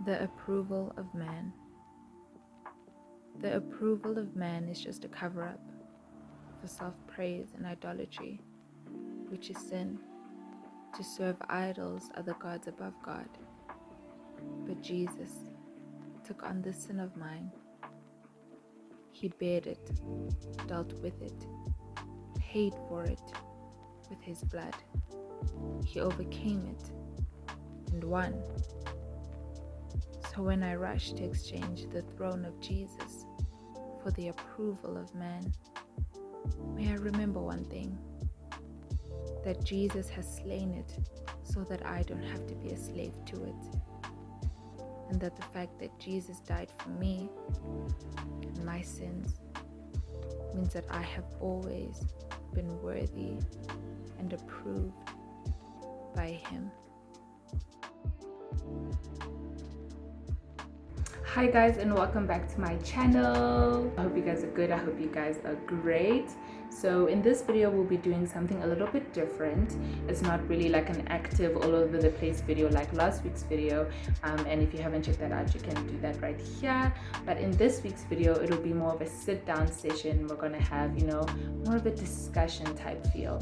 The approval of man. The approval of man is just a cover-up for self-praise and idolatry, which is sin. To serve idols, other gods above God. But Jesus took on this sin of mine. He bared it, dealt with it, paid for it with his blood. He overcame it and won. So when I rush to exchange the throne of Jesus for the approval of man, may I remember one thing, that Jesus has slain it so that I don't have to be a slave to it. And that the fact that Jesus died for me and my sins means that I have always been worthy and approved by him. Hi guys, and welcome back to my channel. I hope you guys are good. I hope you guys are great. So in this video we'll be doing something a little bit different. It's not really like an active all over the place video like last week's video, and if you haven't checked that out, you can do that right here. But in this week's video it'll be more of a sit down session. We're gonna have, more of a discussion type feel.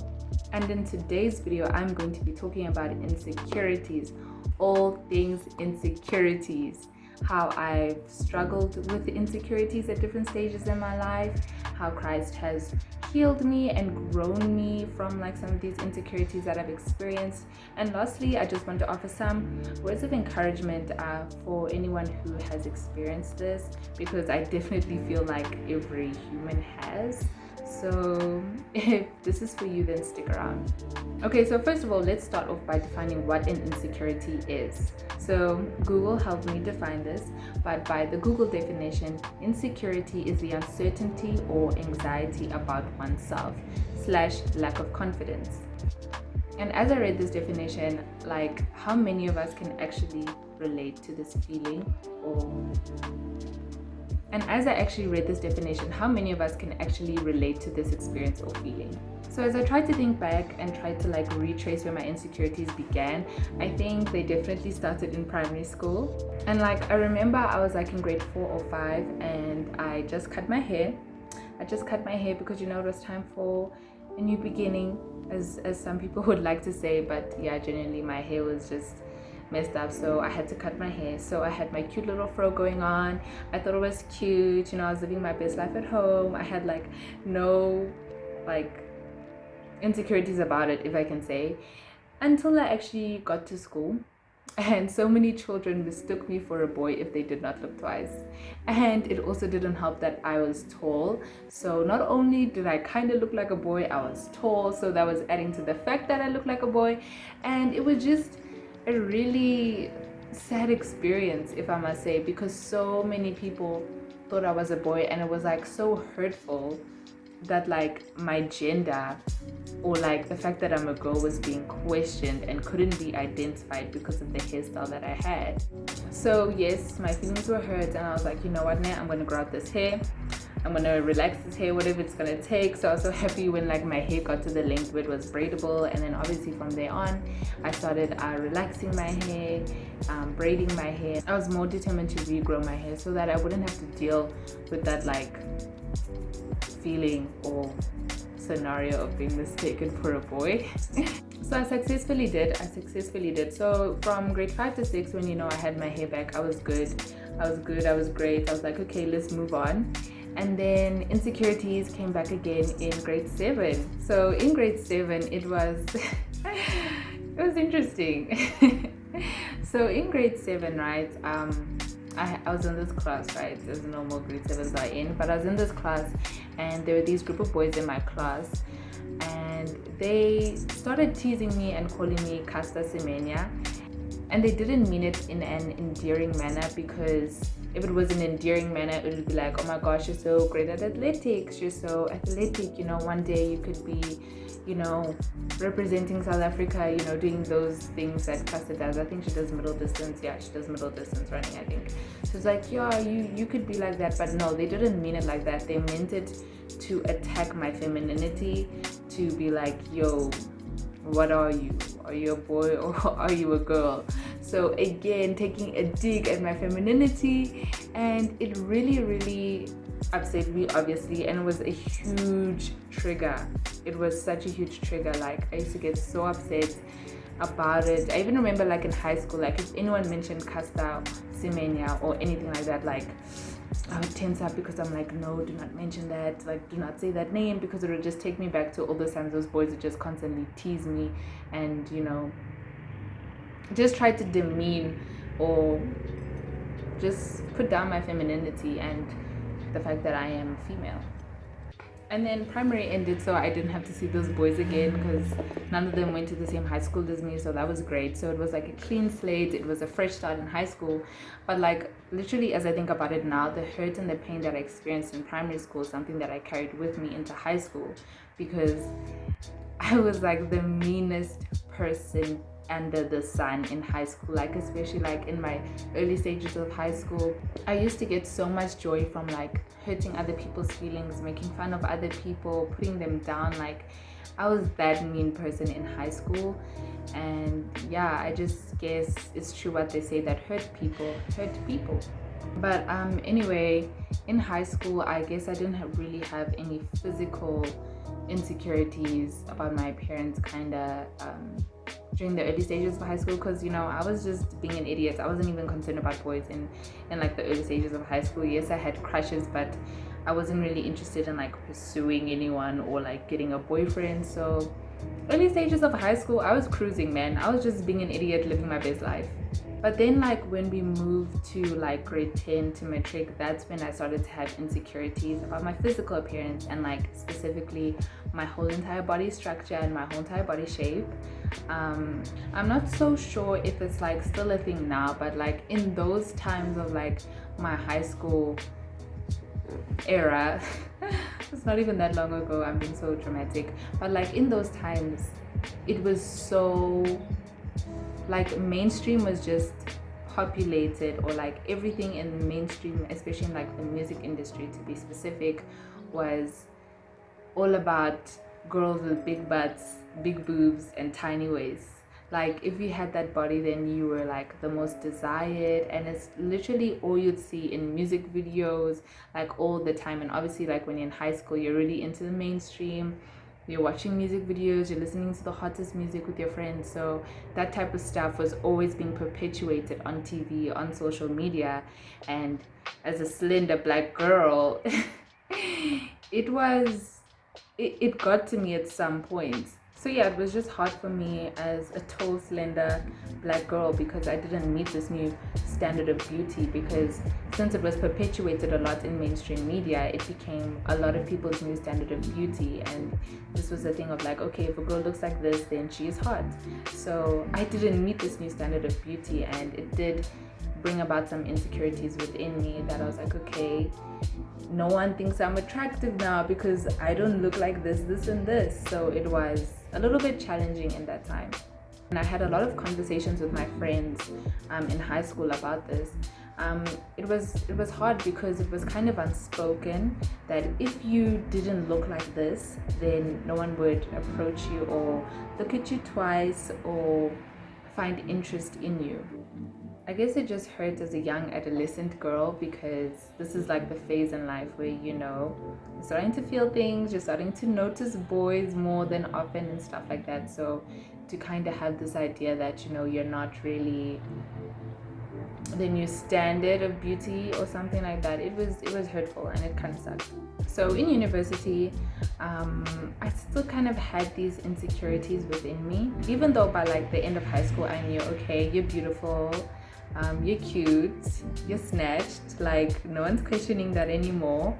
And in today's video I'm going to be talking about insecurities, all things insecurities. How I've struggled with insecurities at different stages in my life, how Christ has healed me and grown me from like some of these insecurities that I've experienced. And lastly, I just want to offer some words of encouragement for anyone who has experienced this, because I definitely feel like every human has. So if this is for you, then stick around. Okay, so first of all, let's start off by defining what an insecurity is. So Google helped me define this, but by the Google definition, insecurity is the uncertainty or anxiety about oneself / lack of confidence. And as I read this definition, like how many of us can actually relate to this feeling? And as I actually read this definition, how many of us can actually relate to this experience or feeling? So as I tried to think back and tried to like retrace where my insecurities began, I think they definitely started in primary school. And like I remember I was like in grade 4 or 5 and I just cut my hair. I just cut my hair because it was time for a new beginning, as some people would like to say. But yeah, genuinely my hair was just messed up, so I had to cut my hair. So I had my cute little fro going on. I thought it was cute, I was living my best life at home. I had like no like insecurities about it, if I can say, until I actually got to school. And so many children mistook me for a boy if they did not look twice. And it also didn't help that I was tall. So not only did I kind of look like a boy, I was tall, so that was adding to the fact that I looked like a boy. And it was just a really sad experience, if I must say, because so many people thought I was a boy, and it was like so hurtful that like my gender or like the fact that I'm a girl was being questioned and couldn't be identified because of the hairstyle that I had. So yes, my feelings were hurt, and I was like, you know what, now I'm gonna grow out this hair. I'm gonna relax this hair, whatever it's gonna take. So I was so happy when like my hair got to the length where it was braidable, and then obviously from there on I started relaxing my hair, braiding my hair. I was more determined to regrow my hair so that I wouldn't have to deal with that like feeling or scenario of being mistaken for a boy. So I successfully did. So from grade 5 to 6, when I had my hair back, I was good, I was great. I was like, okay, let's move on. And then insecurities came back again in grade 7. So in grade 7 it was it was interesting. So in grade 7, right, I was in this class, right? There's no more grade 7s are in, but I was in this class, and there were these group of boys in my class, and they started teasing me and calling me Casta Semenya. And they didn't mean it in an endearing manner, because if it was an endearing manner, it would be like, oh my gosh, you're so great at athletics, you're so athletic, one day you could be, representing South Africa, doing those things that Casta does. I think she does middle distance. Yeah, she does middle distance running, I think. So it's like, yeah, you could be like that. But no, they didn't mean it like that. They meant it to attack my femininity, to be like, yo, what are you? Are you a boy or are you a girl? So again, taking a dig at my femininity, and it really upset me, obviously, and it was a huge trigger. It was such a huge trigger. Like, I used to get so upset about it. I even remember, like, in high school, like, if anyone mentioned Casta, Semenya, or anything like that, like, I would tense up because I'm like, no, do not mention that, like, do not say that name, because it would just take me back to all those times those boys would just constantly tease me and, you know, just try to demean or just put down my femininity and the fact that I am female. And then primary ended, so I didn't have to see those boys again because none of them went to the same high school as me, so that was great. So it was like a clean slate, it was a fresh start in high school. But like, literally, as I think about it now, the hurt and the pain that I experienced in primary school is something that I carried with me into high school, because I was like the meanest person under the sun in high school. Like, especially like in my early stages of high school, I used to get so much joy from like hurting other people's feelings, making fun of other people, putting them down. Like, I was that mean person in high school. And yeah, I just guess it's true what they say, that hurt people hurt people. But anyway, in high school, I guess I didn't really have any physical insecurities about my appearance, kind of during the early stages of high school, because, you know, I was just being an idiot. I wasn't even concerned about boys in like the early stages of high school. Yes, I had crushes, but I wasn't really interested in like pursuing anyone or like getting a boyfriend. So early stages of high school, I was cruising, man. I was just being an idiot, living my best life. But then, like, when we moved to like grade 10 to matric, that's when I started to have insecurities about my physical appearance, and like specifically my whole entire body structure and my whole entire body shape. I'm not so sure if it's like still a thing now, but like in those times of like my high school era, it's not even that long ago, I'm being so dramatic, but like in those times, it was so like mainstream was just populated, or like everything in the mainstream, especially in like the music industry to be specific, was all about girls with big butts, big boobs, and tiny waists. Like, if you had that body, then you were like the most desired, and it's literally all you'd see in music videos like all the time. And obviously, like when you're in high school, you're really into the mainstream, you're watching music videos, you're listening to the hottest music with your friends, so that type of stuff was always being perpetuated on TV, on social media. And as a slender black girl, it got to me at some point. So yeah, it was just hard for me as a tall, slender black girl, because I didn't meet this new standard of beauty, because since it was perpetuated a lot in mainstream media, it became a lot of people's new standard of beauty. And this was the thing of like, okay, if a girl looks like this, then she is hot. So I didn't meet this new standard of beauty, and it did bring about some insecurities within me, that I was like, okay, no one thinks I'm attractive now because I don't look like this and this. So it was a little bit challenging in that time. And I had a lot of conversations with my friends in high school about this. It was hard because it was kind of unspoken that if you didn't look like this, then no one would approach you or look at you twice or find interest in you. I guess it just hurt as a young adolescent girl, because this is like the phase in life where, you know, you're starting to feel things, you're starting to notice boys more than often and stuff like that. So to kind of have this idea that, you know, you're not really the new standard of beauty or something like that, it was hurtful, and it kind of sucked. So in university, I still kind of had these insecurities within me, even though by like the end of high school I knew, okay, you're beautiful, you're cute, you're snatched, like no one's questioning that anymore.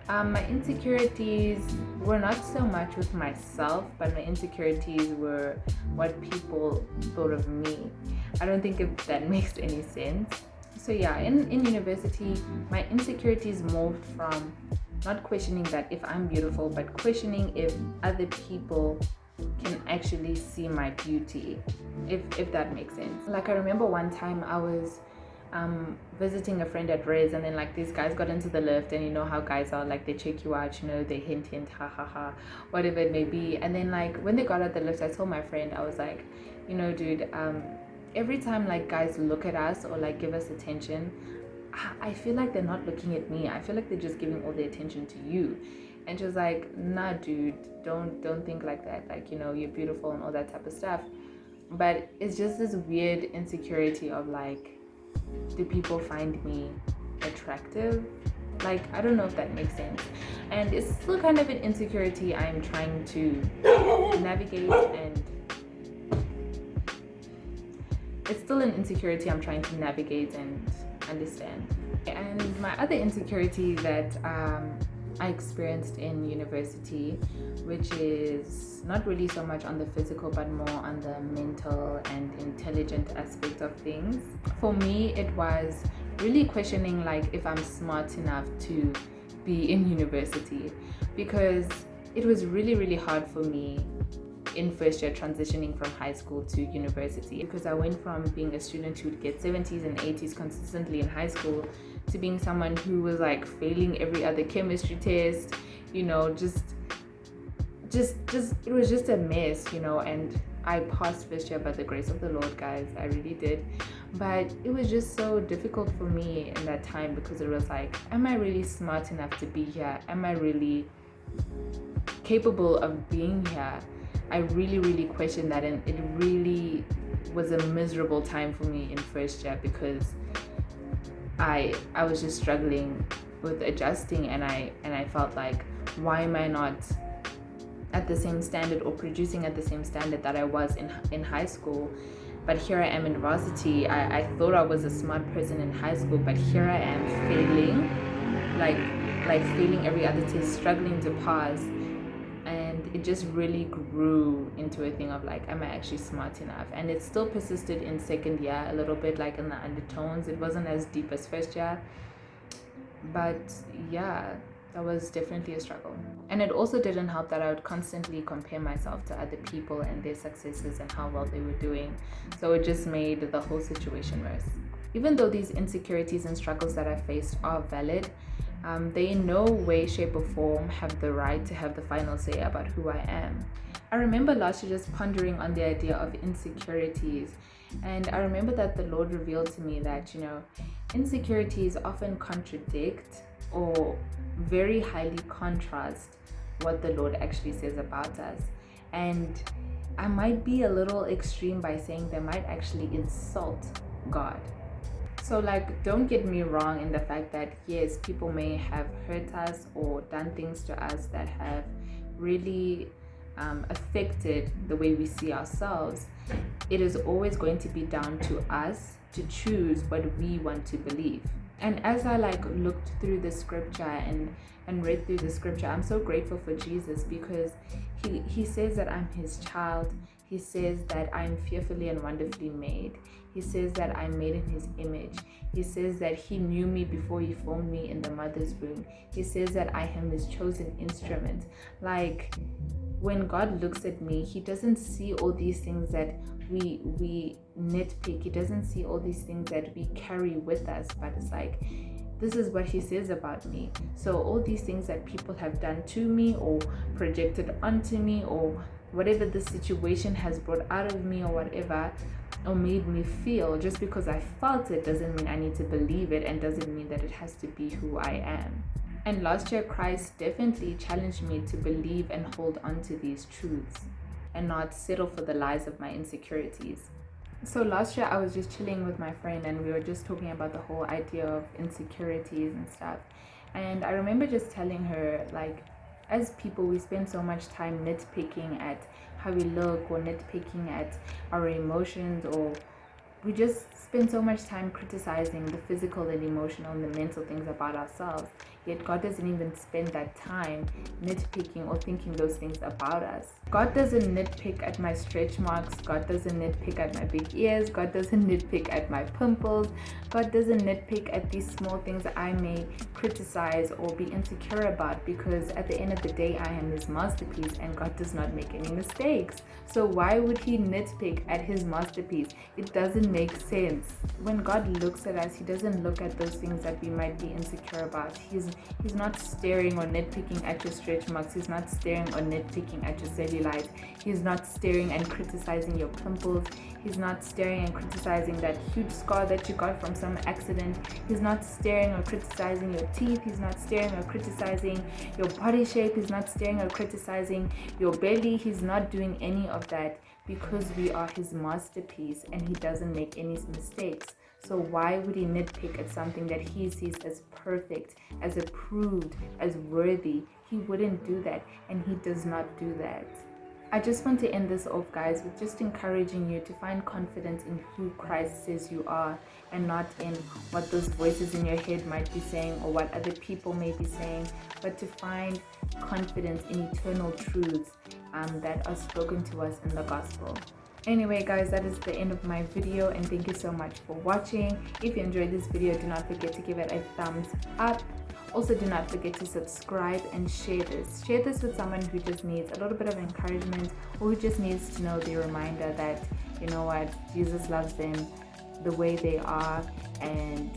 My insecurities were not so much with myself, but my insecurities were what people thought of me. I don't think if that makes any sense. So yeah, in university, my insecurities moved from not questioning that if I'm beautiful, but questioning if other people can actually see my beauty, if that makes sense. Like, I remember one time I was visiting a friend at Rez, and then like these guys got into the lift, and you know how guys are, like they check you out, you know, they hint, ha ha ha, whatever it may be. And then like when they got out the lift, I told my friend, I was like, you know, dude, every time like guys look at us or like give us attention, I feel like they're not looking at me. I feel like they're just giving all their attention to you. And she was like, nah, dude, don't think like that. Like, you know, you're beautiful and all that type of stuff. But it's just this weird insecurity of like, do people find me attractive? Like, I don't know if that makes sense. And it's still kind of an insecurity I'm trying to navigate, and it's still an insecurity I'm trying to navigate and understand. And my other insecurity that I experienced in university, which is not really so much on the physical but more on the mental and intelligent aspect of things. For me, it was really questioning like if I'm smart enough to be in university, because it was really hard for me in first year transitioning from high school to university, because I went from being a student who would get 70s and 80s consistently in high school to being someone who was like failing every other chemistry test, you know, just it was just a mess, you know. And I passed first year by the grace of the Lord, guys, I really did. But it was just so difficult for me in that time, because it was like, am I really smart enough to be here? Am I really capable of being here? I really questioned that, and it really was a miserable time for me in first year, because I was just struggling with adjusting, and I felt like, why am I not at the same standard or producing at the same standard that I was in high school? But here I am in varsity. I thought I was a smart person in high school, but here I am failing, like failing every other test, struggling to pass. And it just really grew into a thing of like, am I actually smart enough? And it still persisted in second year a little bit, like in the undertones. It wasn't as deep as first year, but yeah, that was definitely a struggle. And it also didn't help that I would constantly compare myself to other people and their successes and how well they were doing. So it just made the whole situation worse. Even though these insecurities and struggles that I faced are valid, they in no way, shape, or form have the right to have the final say about who I am. I remember last year just pondering on the idea of insecurities, and I remember that the Lord revealed to me that, you know, insecurities often contradict or very highly contrast what the Lord actually says about us. And I might be a little extreme by saying they might actually insult God. So like, don't get me wrong in the fact that yes, people may have hurt us or done things to us that have really affected the way we see ourselves. It is always going to be down to us to choose what we want to believe. And as I like looked through the scripture and read through the scripture, I'm so grateful for Jesus, because he says that I'm his child. He says that I'm fearfully and wonderfully made. He says that I'm made in his image. He says that he knew me before he formed me in the mother's womb. He says that I am his chosen instrument. Like, when God looks at me, he doesn't see all these things that we nitpick. He doesn't see all these things that we carry with us, but it's like, this is what he says about me. So all these things that people have done to me or projected onto me, or whatever the situation has brought out of me or whatever, or made me feel, just because I felt it doesn't mean I need to believe it, and doesn't mean that it has to be who I am. And last year, Christ definitely challenged me to believe and hold on to these truths and not settle for the lies of my insecurities. So last year I was just chilling with my friend, and we were just talking about the whole idea of insecurities and stuff. And I remember just telling her, like, as people, we spend so much time nitpicking at how we look, or nitpicking at our emotions, or we just spend so much time criticizing the physical and emotional and the mental things about ourselves. Yet God doesn't even spend that time nitpicking or thinking those things about us. God doesn't nitpick at my stretch marks. God doesn't nitpick at my big ears. God doesn't nitpick at my pimples. God doesn't nitpick at these small things that I may criticize or be insecure about, because at the end of the day, I am his masterpiece, and God does not make any mistakes. So why would he nitpick at his masterpiece? It doesn't make sense. When God looks at us, he doesn't look at those things that we might be insecure about. He's He's not staring or nitpicking at your stretch marks. He's not staring or nitpicking at your cellulite. He's not staring and criticizing your pimples. He's not staring and criticizing that huge scar that you got from some accident. He's not staring or criticizing your teeth. He's not staring or criticizing your body shape. He's not staring or criticizing your belly. He's not doing any of that, because we are his masterpiece and he doesn't make any mistakes. So why would he nitpick at something that he sees as perfect, as approved, as worthy? He wouldn't do that, and he does not do that. I just want to end this off, guys, with just encouraging you to find confidence in who Christ says you are, and not in what those voices in your head might be saying or what other people may be saying, but to find confidence in eternal truths that are spoken to us in the gospel. Anyway, guys, that is the end of my video, and thank you so much for watching. If you enjoyed this video, do not forget to give it a thumbs up. Also, do not forget to subscribe and share this. Share this with someone who just needs a little bit of encouragement, or who just needs to know the reminder that, you know what, Jesus loves them the way they are, and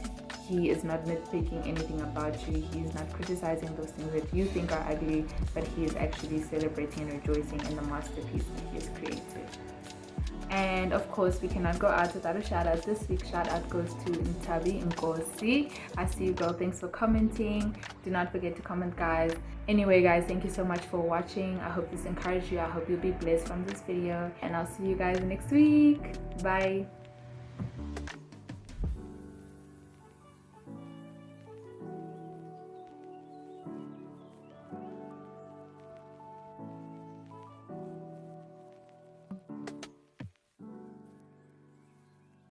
he is not nitpicking anything about you. He's not criticizing those things that you think are ugly, but he is actually celebrating and rejoicing in the masterpiece that he has created. And of course, we cannot go out without a shout out. This week's shout out goes to Ntabi Nkosi. I see you, girl. Thanks for commenting. Do not forget to comment, guys. Anyway, guys, thank you so much for watching. I hope this encouraged you. I hope you'll be blessed from this video, and I'll see you guys next week. Bye.